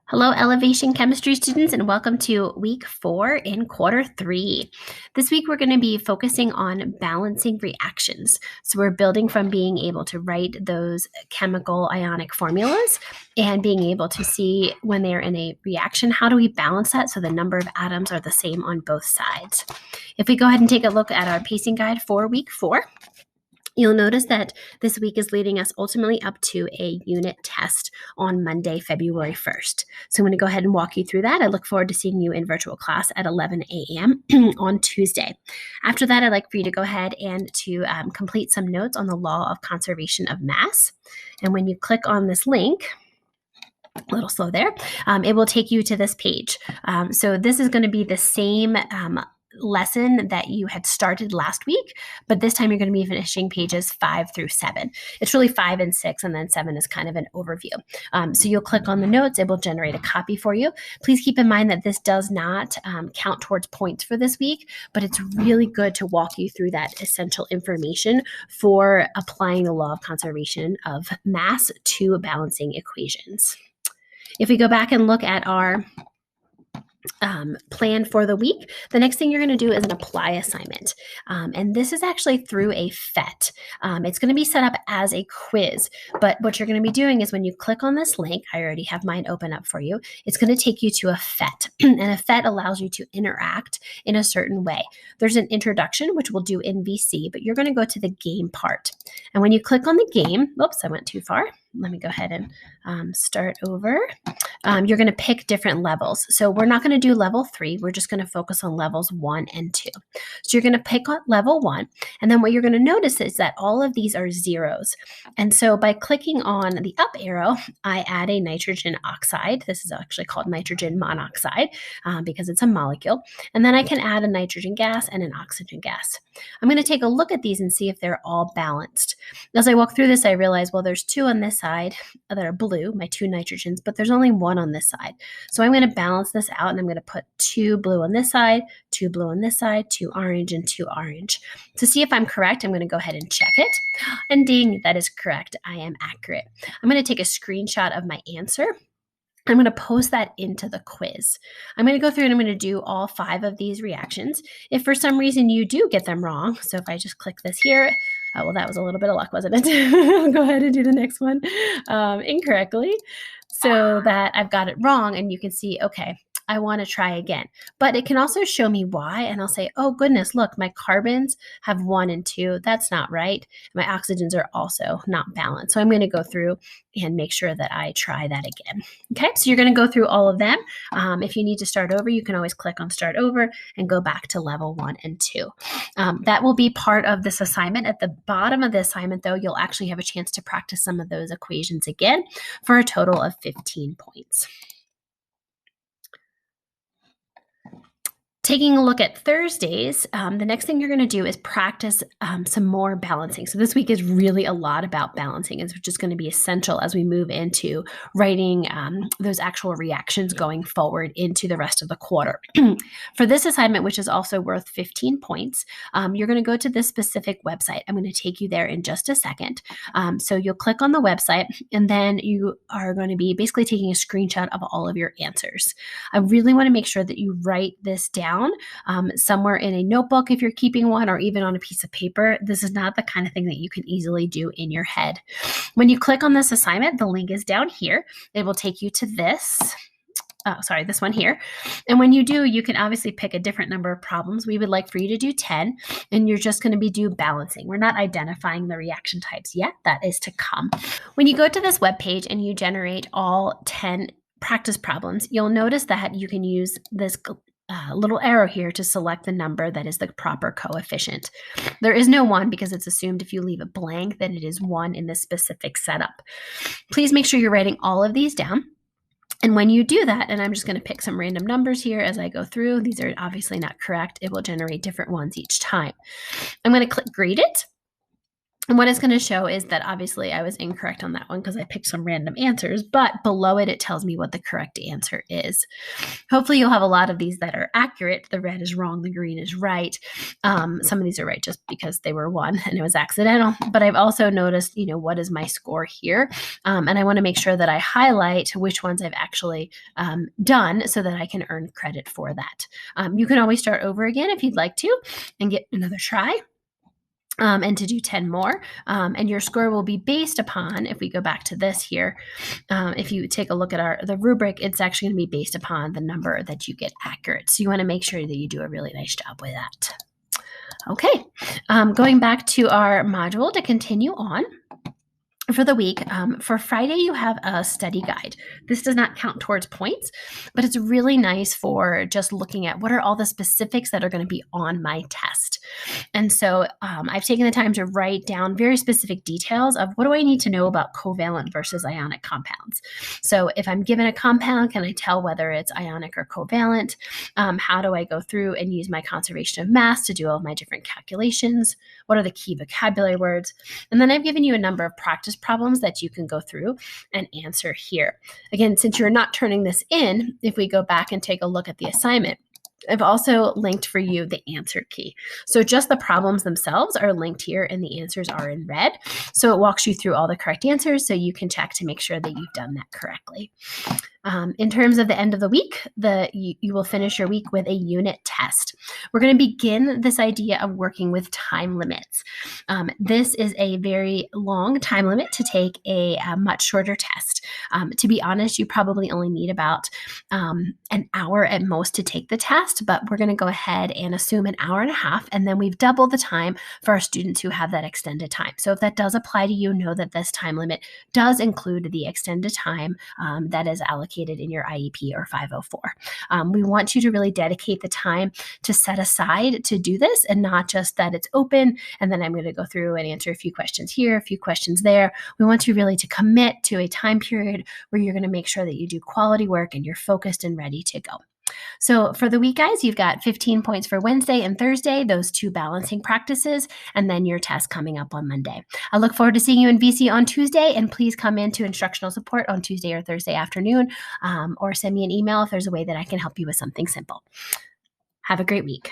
Hello, Elevation Chemistry students, and welcome to week 4 in quarter 3. This week, we're going to be focusing on balancing reactions. So, we're building from being able to write those chemical ionic formulas and being able to see when they're in a reaction, how do we balance that so the number of atoms are the same on both sides. If we go ahead and take a look at our pacing guide for week 4, you'll notice that this week is leading us ultimately up to a unit test on Monday, February 1st. So I'm going to go ahead and walk you through that. I look forward to seeing you in virtual class at 11 a.m. on Tuesday. After that, I'd like for you to go ahead and to complete some notes on the law of conservation of mass. And when you click on this link, a little slow there, it will take you to this page. So this is going to be the same lesson that you had started last week, but this time you're going to be finishing pages 5 through 7. It's really 5 and 6, and then 7 is kind of an overview. So you'll click on the notes, it will generate a copy for you. Please keep in mind that this does not count towards points for this week, but it's really good to walk you through that essential information for applying the law of conservation of mass to balancing equations. If we go back and look at our plan for the week, the next thing you're going to do is an apply assignment. And this is actually through a PhET. It's going to be set up as a quiz, but what you're going to be doing is when you click on this link, I already have mine open up for you, it's going to take you to a PhET. And a PhET allows you to interact in a certain way. There's an introduction, which we'll do in VC, but you're going to go to the game part. And when you click on the game, oops, I went too far. Let me go ahead and start over. You're going to pick different levels. So we're not going to do level 3. We're just going to focus on levels 1 and 2. So you're going to pick on level 1. And then what you're going to notice is that all of these are zeros. And so by clicking on the up arrow, I add a nitrogen oxide. This is actually called nitrogen monoxide because it's a molecule. And then I can add a nitrogen gas and an oxygen gas. I'm going to take a look at these and see if they're all balanced. As I walk through this, I realize, well, there's 2 on this side that are blue, my 2 nitrogens, but there's only 1 on this side. So I'm going to balance this out, and I'm going to put 2 blue on this side, 2 blue on this side, 2 orange, and 2 orange. To see if I'm correct, I'm going to go ahead and check it. And ding, that is correct. I am accurate. I'm going to take a screenshot of my answer. I'm going to post that into the quiz. I'm going to go through and I'm going to do all 5 of these reactions. If for some reason you do get them wrong, so if I just click this here, well, that was a little bit of luck, wasn't it? I'll go ahead and do the next one incorrectly so that I've got it wrong, and you can see, okay, I want to try again. But it can also show me why, and I'll say, oh goodness, look, my carbons have 1 and 2. That's not right. My oxygens are also not balanced. So I'm going to go through and make sure that I try that again. Okay, so you're going to go through all of them. If you need to start over, you can always click on start over and go back to level 1 and 2. That will be part of this assignment. At the bottom of the assignment, though, you'll actually have a chance to practice some of those equations again for a total of 15 points. Taking a look at Thursdays, the next thing you're going to do is practice some more balancing. So this week is really a lot about balancing, which is going to be essential as we move into writing those actual reactions going forward into the rest of the quarter. For this assignment, which is also worth 15 points, you're going to go to this specific website. I'm going to take you there in just a second. So you'll click on the website, and then you are going to be basically taking a screenshot of all of your answers. I really want to make sure that you write this down somewhere in a notebook if you're keeping one, or even on a piece of paper. This is not the kind of thing that you can easily do in your head. When you click on this assignment, the link is down here. It will take you to this. This one here. And when you do, you can obviously pick a different number of problems. We would like for you to do 10, and you're just going to do balancing. We're not identifying the reaction types yet. That is to come. When you go to this web page and you generate all 10 practice problems, you'll notice that you can use this little arrow here to select the number that is the proper coefficient. There is no 1 because it's assumed if you leave it blank that it is 1 in this specific setup. Please make sure you're writing all of these down. And when you do that, and I'm just going to pick some random numbers here as I go through, these are obviously not correct. It will generate different ones each time. I'm going to click grade it. And what it's going to show is that obviously I was incorrect on that one because I picked some random answers, but below it, it tells me what the correct answer is. Hopefully you'll have a lot of these that are accurate. The red is wrong, the green is right. Some of these are right just because they were one and it was accidental. But I've also noticed, what is my score here? And I want to make sure that I highlight which ones I've actually done so that I can earn credit for that. You can always start over again if you'd like to and get another try. And to do 10 more. And your score will be based upon, if we go back to this here, if you take a look at the rubric, it's actually going to be based upon the number that you get accurate. So you want to make sure that you do a really nice job with that. Okay, going back to our module to continue on. For the week, for Friday, you have a study guide. This does not count towards points, but it's really nice for just looking at what are all the specifics that are going to be on my test. And so I've taken the time to write down very specific details of what do I need to know about covalent versus ionic compounds. So if I'm given a compound, can I tell whether it's ionic or covalent? How do I go through and use my conservation of mass to do all of my different calculations? What are the key vocabulary words? And then I've given you a number of practice problems that you can go through and answer here. Again, since you're not turning this in, if we go back and take a look at the assignment, I've also linked for you the answer key. So just the problems themselves are linked here and the answers are in red. So it walks you through all the correct answers so you can check to make sure that you've done that correctly. In terms of the end of the week, you will finish your week with a unit test. We're going to begin this idea of working with time limits. This is a very long time limit to take a much shorter test. To be honest, you probably only need about an hour at most to take the test, but we're going to go ahead and assume an hour and a half, and then we've doubled the time for our students who have that extended time. So if that does apply to you, know that this time limit does include the extended time that is allocated in your IEP or 504. We want you to really dedicate the time to set aside to do this and not just that it's open and then I'm going to go through and answer a few questions here, a few questions there. We want you really to commit to a time period where you're going to make sure that you do quality work and you're focused and ready to go. So for the week, guys, you've got 15 points for Wednesday and Thursday, those two balancing practices, and then your test coming up on Monday. I look forward to seeing you in VC on Tuesday, and please come into instructional support on Tuesday or Thursday afternoon, or send me an email if there's a way that I can help you with something simple. Have a great week.